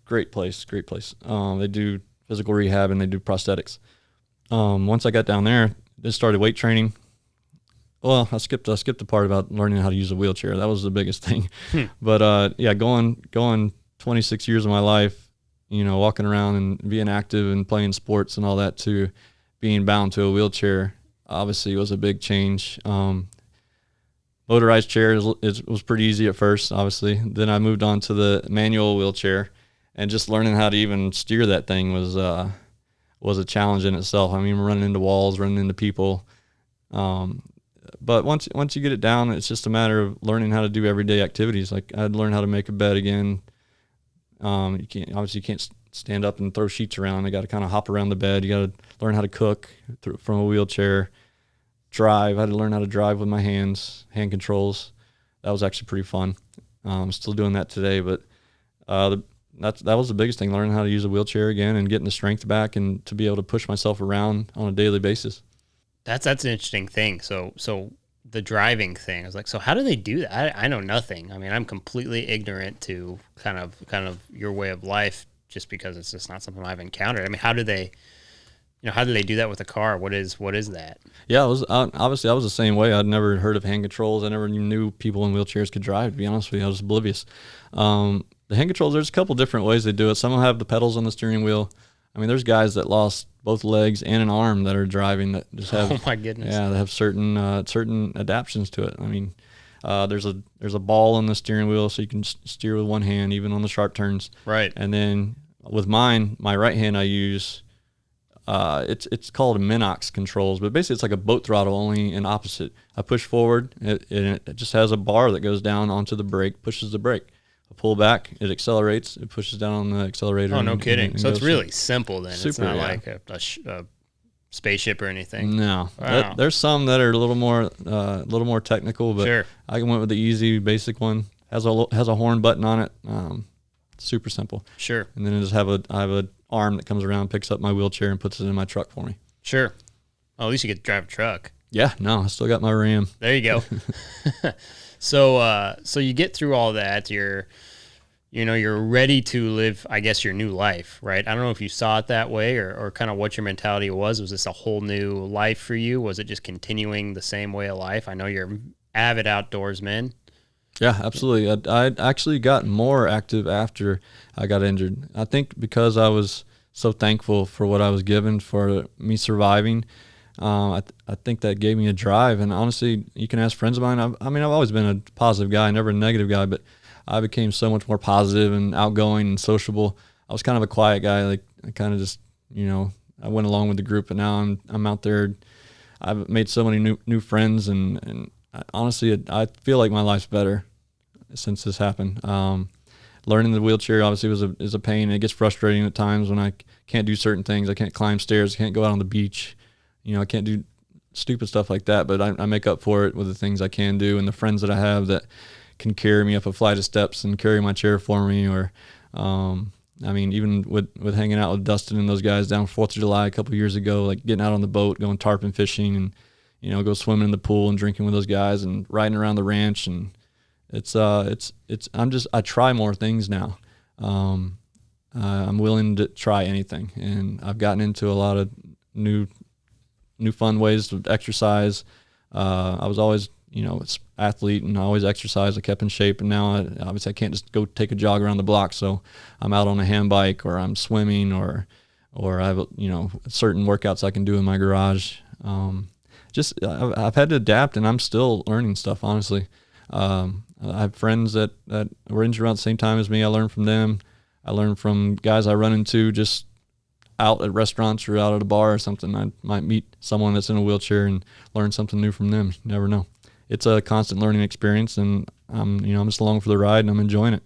great place. They do physical rehab and they do prosthetics. Once I got down there, they started weight training. Well, I skipped the part about learning how to use a wheelchair. That was the biggest thing. But going 26 years of my life, walking around and being active and playing sports and all that, to being bound to a wheelchair, obviously was a big change. motorized chair was pretty easy at first, obviously. Then I moved on to the manual wheelchair, and just learning how to even steer that thing was a challenge in itself. I mean, running into walls, running into people. But once you get it down, it's just a matter of learning how to do everyday activities. Like I had to learn how to make a bed again. You can't stand up and throw sheets around. You got to kind of hop around the bed. You got to learn how to cook from a wheelchair. Drive. I had to learn how to drive with my hands, hand controls. That was actually pretty fun. I'm still doing that today, but that was the biggest thing, learning how to use a wheelchair again and getting the strength back and to be able to push myself around on a daily basis. That's an interesting thing. So the driving thing, I was like, so how do they do that? I know nothing. I mean, I'm completely ignorant to kind of your way of life, just because it's just not something I've encountered. I mean, how do they do that with a car? What is that? Yeah, obviously I was the same way. I'd never heard of hand controls. I never even knew people in wheelchairs could drive, to be honest with you. I was oblivious. The hand controls, there's a couple different ways they do it. Some will have the pedals on the steering wheel. I mean, there's guys that lost both legs and an arm that are driving that just have. Oh my goodness. Yeah, they have certain adaptations to it. I mean, there's a ball on the steering wheel, so you can steer with one hand, even on the sharp turns. Right. And then with my right hand, I use. It's called a Minox controls, but basically it's like a boat throttle, only in opposite. I push forward, it just has a bar that goes down onto the brake, pushes the brake. I pull back, it accelerates, it pushes down on the accelerator. Oh, no kidding. So it's really simple then. Super, it's not yeah. like a spaceship or anything. No. Wow. There's some that are a little more technical, but sure. I went with the easy, basic one. Has a horn button on it. Super simple. Sure. And then I have a arm that comes around, picks up my wheelchair, and puts it in my truck for me. Sure. Oh, at least you get to drive a truck. Yeah, no, I still got my Ram. There you go. So you get through all that. You're ready to live, I guess, your new life, right? I don't know if you saw it that way or kind of what your mentality was. Was this a whole new life for you? Was it just continuing the same way of life? I know you're an avid outdoorsman. Yeah, absolutely. I actually got more active after I got injured. I think because I was so thankful for what I was given, for me surviving. I think that gave me a drive. And honestly, you can ask friends of mine. I've always been a positive guy, never a negative guy, but I became so much more positive and outgoing and sociable. I was kind of a quiet guy. Like I kind of just, I went along with the group, but now I'm out there. I've made so many new friends, and honestly, I feel like my life's better since this happened. Learning the wheelchair obviously is a pain. It gets frustrating at times when I can't do certain things. I can't climb stairs. I can't go out on the beach. I can't do stupid stuff like that, but I make up for it with the things I can do and the friends that I have that can carry me up a flight of steps and carry my chair for me. Or, even with hanging out with Dustin and those guys down 4th of July a couple of years ago, like getting out on the boat, going tarpon fishing, and go swimming in the pool and drinking with those guys and riding around the ranch. And I try more things now. I'm willing to try anything, and I've gotten into a lot of new fun ways to exercise. I was always, athlete, and I always exercised. I kept in shape, and now obviously I can't just go take a jog around the block. So I'm out on a hand bike, or I'm swimming, or I have, certain workouts I can do in my garage. I've had to adapt, and I'm still learning stuff, honestly. I have friends that were injured around the same time as me. I learned from them. I learned from guys I run into just out at restaurants or out at a bar or something. I might meet someone that's in a wheelchair and learn something new from them. You never know. It's a constant learning experience, and I'm just along for the ride, and I'm enjoying it.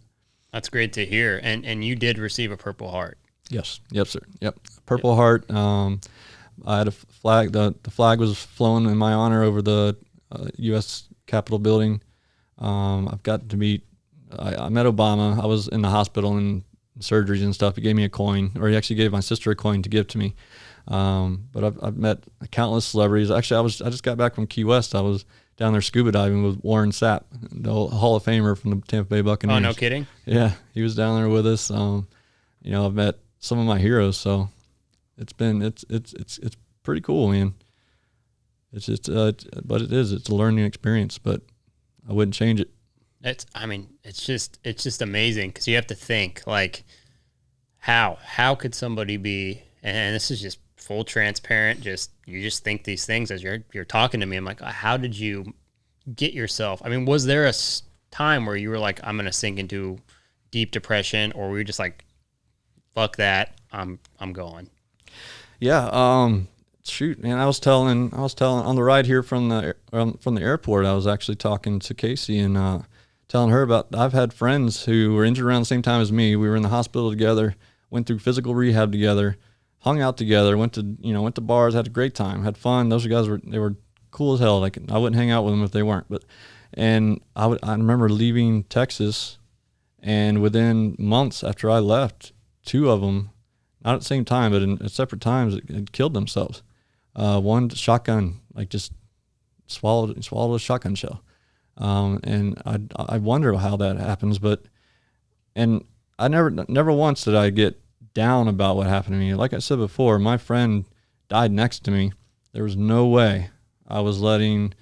That's great to hear. And you did receive a Purple Heart. Yes. Yep, sir. Yep. Purple Heart. I had a flag. The flag was flown in my honor over the U.S. Capitol building. I've got to meet. I met Obama. I was in the hospital and surgeries and stuff. He gave me a coin, or he actually gave my sister a coin to give to me. But I've met countless celebrities. Actually, I just got back from Key West. I was down there scuba diving with Warren Sapp, the Hall of Famer from the Tampa Bay Buccaneers. Oh, no kidding? Yeah, he was down there with us. I've met some of my heroes, so it's pretty cool, man. It's a learning experience, but I wouldn't change it. It's just amazing, because you have to think, like, how could somebody be, and this is just full transparent, you just think these things as you're talking to me. I'm like, how did you get yourself? I mean, was there a time where you were like, I'm going to sink into deep depression, or were you just like, fuck that, I'm going? Yeah. Shoot, man. I was telling on the ride here from the airport. I was actually talking to Casey and telling her about. I've had friends who were injured around the same time as me. We were in the hospital together, went through physical rehab together, hung out together, went to bars, had a great time, had fun. Those guys were cool as hell. Like, I wouldn't hang out with them if they weren't. And I remember leaving Texas, and within months after I left, two of them, not at the same time, but at separate times, had killed themselves. One shotgun, like, just swallowed a shotgun shell. And I wonder how that happens, and I never once did I get down about what happened to me. Like I said before, my friend died next to me. There was no way I was letting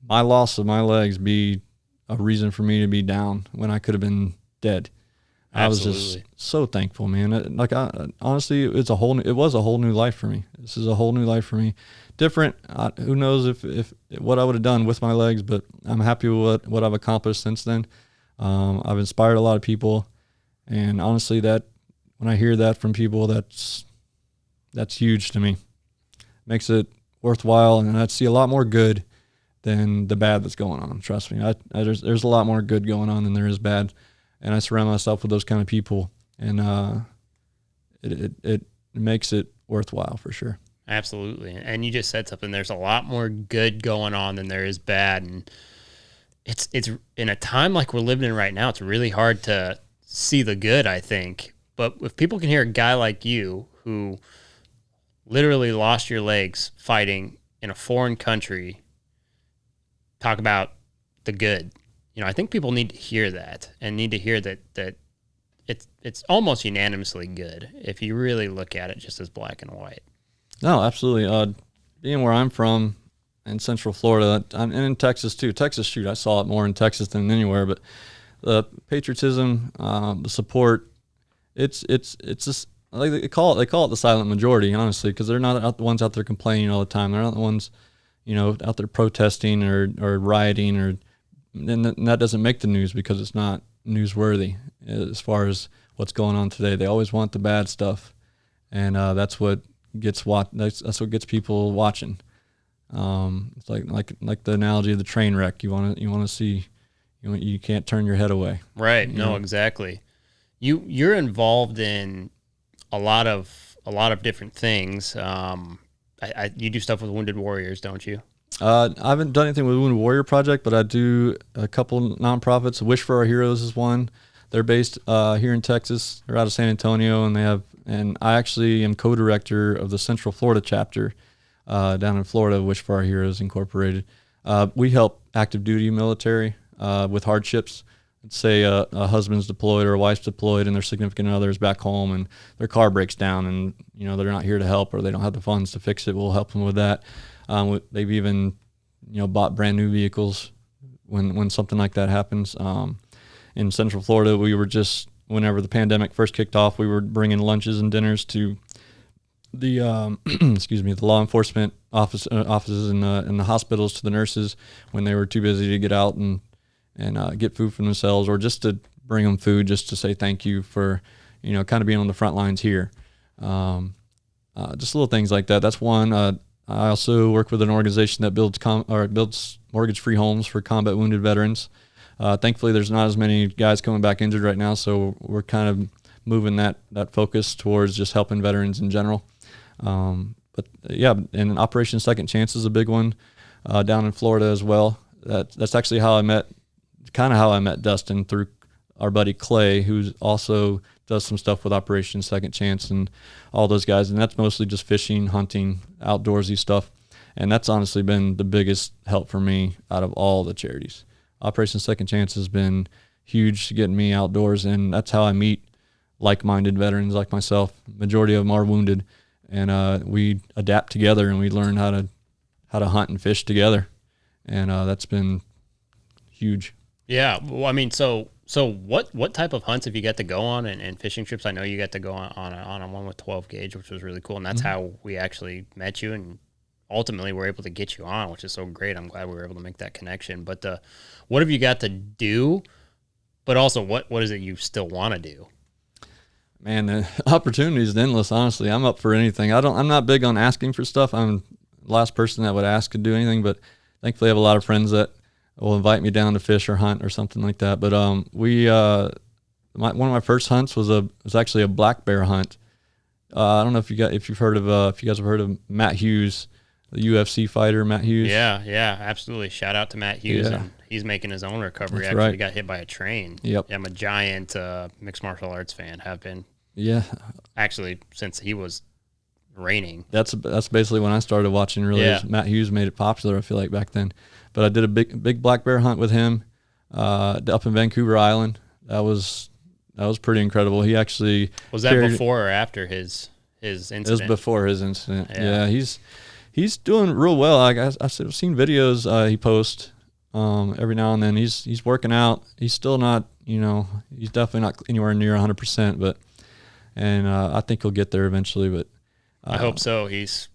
my loss of my legs be a reason for me to be down when I could have been dead. Absolutely. I was just so thankful, man. Honestly, it was a whole new life for me. This is a whole new life for me. Different. Who knows if what I would have done with my legs, but I'm happy with what I've accomplished since then. I've inspired a lot of people, and honestly, that when I hear that from people, that's huge to me. Makes it worthwhile, and I see a lot more good than the bad that's going on. Trust me, there's a lot more good going on than there is bad. And I surround myself with those kind of people, and it makes it worthwhile for sure. Absolutely. And you just said something. There's a lot more good going on than there is bad, and it's in a time like we're living in right now, it's really hard to see the good, I think. But if people can hear a guy like you who literally lost your legs fighting in a foreign country talk about the good, I think people need to hear that, and need to hear that it's almost unanimously good if you really look at it just as black and white. No, absolutely. Being where I'm from in Central Florida, and in Texas too. Texas, shoot, I saw it more in Texas than anywhere. But the patriotism, the support, it's just like they call it the silent majority, honestly, because they're not the ones out there complaining all the time. They're not the ones, out there protesting or rioting or. And that doesn't make the news because it's not newsworthy as far as what's going on today. They always want the bad stuff, and that's what gets that's what gets people watching. It's like the analogy of the train wreck. You want to see, you can't turn your head away. Right. No, exactly. You're involved in a lot of different things. You do stuff with Wounded Warriors, don't you? I haven't done anything with Wounded Warrior Project, but I do a couple nonprofits. Wish for Our Heroes is one. They're based here in Texas. They're out of San Antonio, and I actually am co-director of the Central Florida chapter down in Florida, Wish for Our Heroes Incorporated. We help active duty military with hardships. Let's say a husband's deployed or a wife's deployed and their significant other is back home and their car breaks down and they're not here to help or they don't have the funds to fix it. We'll help them with that. They've even, bought brand new vehicles when something like that happens. In Central Florida, we were just, whenever the pandemic first kicked off, we were bringing lunches and dinners to the, the law enforcement offices in the hospitals, to the nurses when they were too busy to get out and get food for themselves, or just to bring them food, just to say thank you for, kind of being on the front lines here. Just little things like that. That's one. I also work with an organization that builds mortgage-free homes for combat wounded veterans. Thankfully, there's not as many guys coming back injured right now, so we're kind of moving that focus towards just helping veterans in general. But yeah, and Operation Second Chance is a big one down in Florida as well. That's actually how I met Dustin, through our buddy Clay, who also does some stuff with Operation Second Chance and all those guys. And that's mostly just fishing, hunting, outdoorsy stuff. And that's honestly been the biggest help for me out of all the charities. Operation Second Chance has been huge to getting me outdoors, and that's how I meet like-minded veterans like myself. Majority of them are wounded, and we adapt together and we learn how to hunt and fish together. And that's been huge. Yeah. Well, I mean, so what type of hunts have you got to go on and fishing trips? I know you got to go on a one with 12 gauge, which was really cool. And that's how we actually met you and ultimately we're able to get you on, which is so great. I'm glad we were able to make that connection. But what have you got to do? But also, what is it you still want to do? Man, the opportunity is endless. Honestly, I'm up for anything. I'm not big on asking for stuff. I'm the last person that would ask to do anything. But thankfully, I have a lot of friends that will invite me down to fish or hunt or something like that. But one of my first hunts was actually a black bear hunt. I don't know if you guys have heard of Matt Hughes, the UFC fighter, Matt Hughes. Yeah, absolutely. Shout out to Matt Hughes. Yeah. And he's making his own recovery. That's Actually, right. he got hit by a train. Yep. I'm a giant mixed martial arts fan. Have been. Yeah. Actually, since he was reigning. That's basically when I started watching. Really, Matt Hughes made it popular. I feel like back then. But I did a big black bear hunt with him up in Vancouver Island. That was pretty incredible. He actually was that before or after his incident? It was before his incident. Yeah, he's doing real well. I've seen videos he posts every now and then. He's working out. He's still not, he's definitely not anywhere near 100%, but I think he'll get there eventually. But I hope so. He's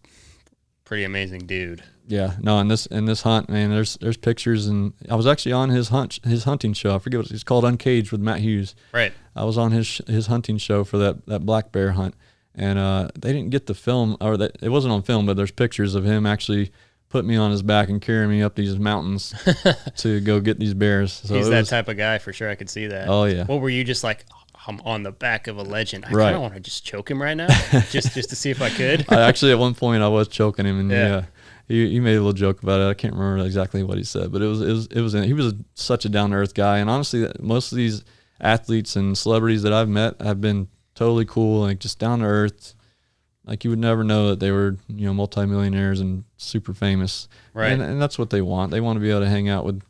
pretty amazing dude. Yeah, no, in this hunt, man, there's pictures, and I was actually on his hunting show. I forget what it's called, Uncaged with Matt Hughes. Right. I was on his hunting show for that black bear hunt, and they didn't get the film, it wasn't on film, but there's pictures of him actually putting me on his back and carrying me up these mountains to go get these bears. So he's that type of guy for sure. I could see that. Oh yeah. What were you just like? I'm on the back of a legend. I Right. kind of want to just choke him right now, just to see if I could. I actually at one point I was choking him, and he made a little joke about it. I can't remember exactly what he said, but he was such a down to earth guy. And honestly, most of these athletes and celebrities that I've met have been totally cool, like just down to earth. Like you would never know that they were, multimillionaires and super famous. Right. And that's what they want. They want to be able to hang out with,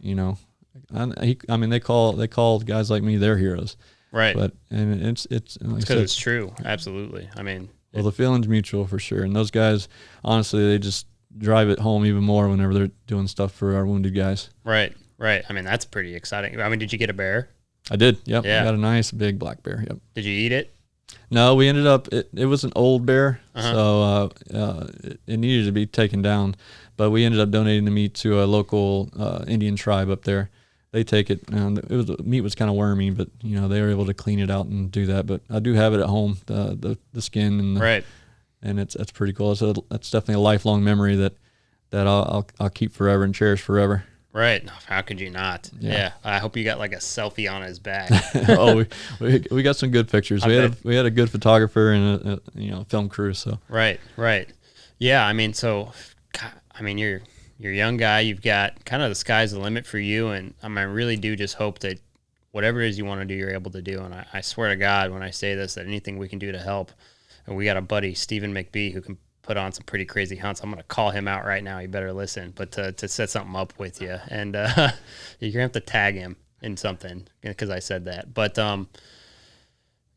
they call guys like me their heroes. Right. But it's like because it's true. Absolutely. I mean, the feeling's mutual for sure. And those guys, honestly, they just drive it home even more whenever they're doing stuff for our wounded guys. Right. I mean, that's pretty exciting. I mean, did you get a bear? I did. Yep. Yeah. I got a nice big black bear. Yep. Did you eat it? No, we ended up, it was an old bear, so it needed to be taken down. But we ended up donating the meat to a local Indian tribe up there. They take it, and meat was kind of wormy, but they were able to clean it out and do that. But I do have it at home, the skin and right, and that's pretty cool. So that's definitely a lifelong memory that I'll keep forever and cherish forever. Right. How could you not? Yeah. I hope you got like a selfie on his back. Oh, we got some good pictures. We had a good photographer and a film crew. So right. Yeah. I mean, you're a young guy. You've got kind of the sky's the limit for you, and I really do just hope that whatever it is you want to do, you're able to do. And I swear to God, when I say this, that anything we can do to help. And we got a buddy, Stephen McBee, who can put on some pretty crazy hunts. I'm going to call him out right now. You better listen. But to set something up with you, and you're going to have to tag him in something because I said that. But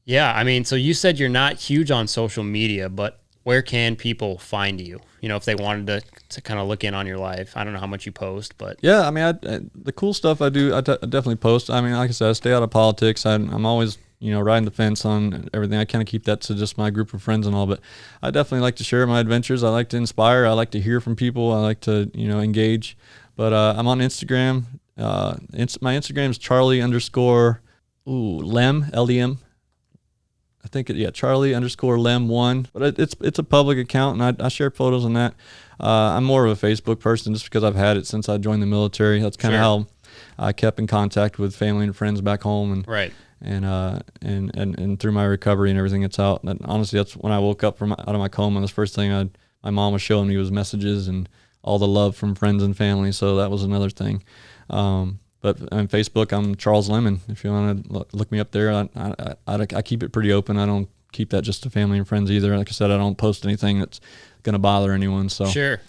yeah, I mean, so you said you're not huge on social media, but where can people find you? If they wanted to kind of look in on your life. I don't know how much you post, but yeah, I mean, the cool stuff I do, I definitely post. I mean, like I said, I stay out of politics. I'm always riding the fence on everything. I kind of keep that to just my group of friends and all, but I definitely like to share my adventures. I like to inspire. I like to hear from people. I like to engage. But I'm on Instagram. My Instagram is Charlie_Lem LEM. I think Charlie_Lem1, but it's a public account, and I share photos on that. I'm more of a Facebook person just because I've had it since I joined the military. That's kind of how I kept in contact with family and friends back home, and right. And through my recovery and everything, it's out. And honestly, that's when I woke up out of my coma. The first thing my mom was showing me was messages and all the love from friends and family. So that was another thing. But on Facebook, I'm Charles Lemon. If you want to look me up there, I keep it pretty open. I don't keep that just to family and friends either. Like I said, I don't post anything that's going to bother anyone. So sure.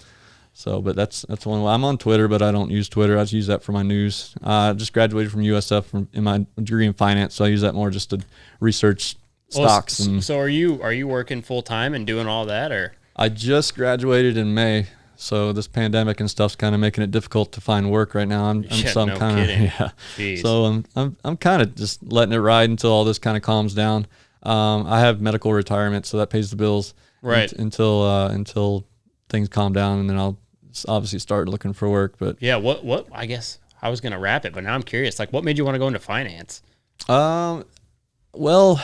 So, but that's one way. I'm on Twitter, but I don't use Twitter. I just use that for my news. I just graduated from USF in my degree in finance, so I use that more just to research stocks. So are you working full time and doing all that, or? I just graduated in May. So this pandemic and stuff's kind of making it difficult to find work right now. I'm kind of So I'm kind of just letting it ride until all this kind of calms down. I have medical retirement, so that pays the bills right until things calm down, and then I'll obviously start looking for work. But yeah, what I guess I was gonna wrap it, but now I'm curious. Like, what made you want to go into finance? Well,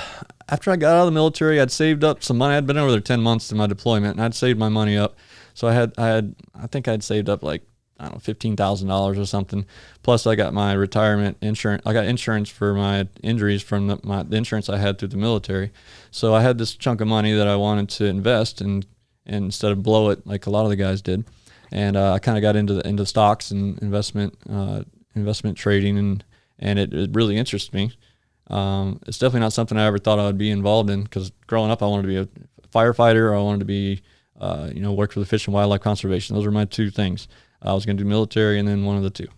after I got out of the military, I'd saved up some money. I'd been over there 10 months to my deployment, and I'd saved my money up. So I think I'd saved up like, I don't know, $15,000 or something. Plus I got my retirement insurance. I got insurance for my injuries from the insurance I had through the military. So I had this chunk of money that I wanted to invest and instead of blow it like a lot of the guys did. And I kind of got into stocks and investment trading, and it really interests me. It's definitely not something I ever thought I would be involved in, because growing up I wanted to be a firefighter, or I wanted to be work for the Fish and Wildlife Conservation. Those were my two things. I was going to do military and then one of the two.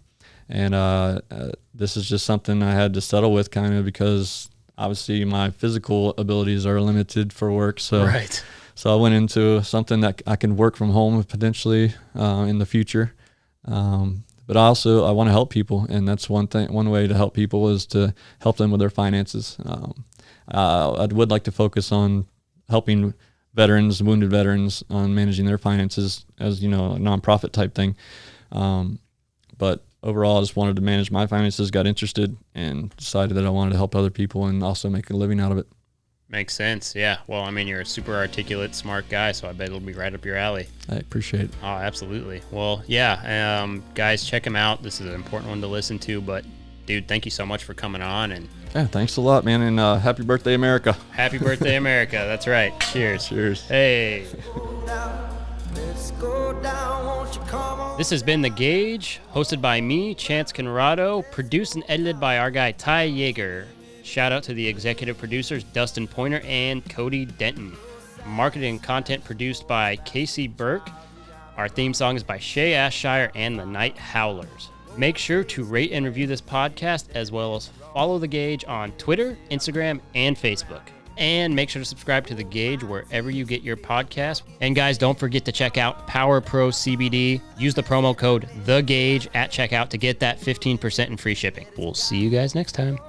And this is just something I had to settle with, kind of, because obviously my physical abilities are limited for work. So Right. So I went into something that I can work from home potentially in the future. But also I want to help people, and that's one way to help people is to help them with their finances. I would like to focus on helping veterans, wounded veterans, on managing their finances as, a nonprofit type thing. But overall, I just wanted to manage my finances, got interested, and decided that I wanted to help other people and also make a living out of it. Makes sense. Yeah. Well, I mean, you're a super articulate, smart guy, so I bet it'll be right up your alley. I appreciate it. Oh, absolutely. Well, yeah. Guys, check him out. This is an important one to listen to. But, dude, thank you so much for coming on. And yeah, thanks a lot, man. And happy birthday, America. Happy birthday, America. That's right. Cheers. Cheers. Hey. This has been The Gauge, hosted by me, Chance Conrado, produced and edited by our guy Ty Yeager. Shout out to the executive producers Dustin Pointer and Cody Denton. Marketing and content produced by Casey Burke. Our theme song is by Shay Ashshire and the Night Howlers. Make sure to rate and review this podcast, as well as follow The Gauge on Twitter, Instagram, and Facebook. And make sure to subscribe to The Gauge wherever you get your podcast. And guys, don't forget to check out Power Pro CBD. Use the promo code THEGAUGE at checkout to get that 15% in free shipping. We'll see you guys next time.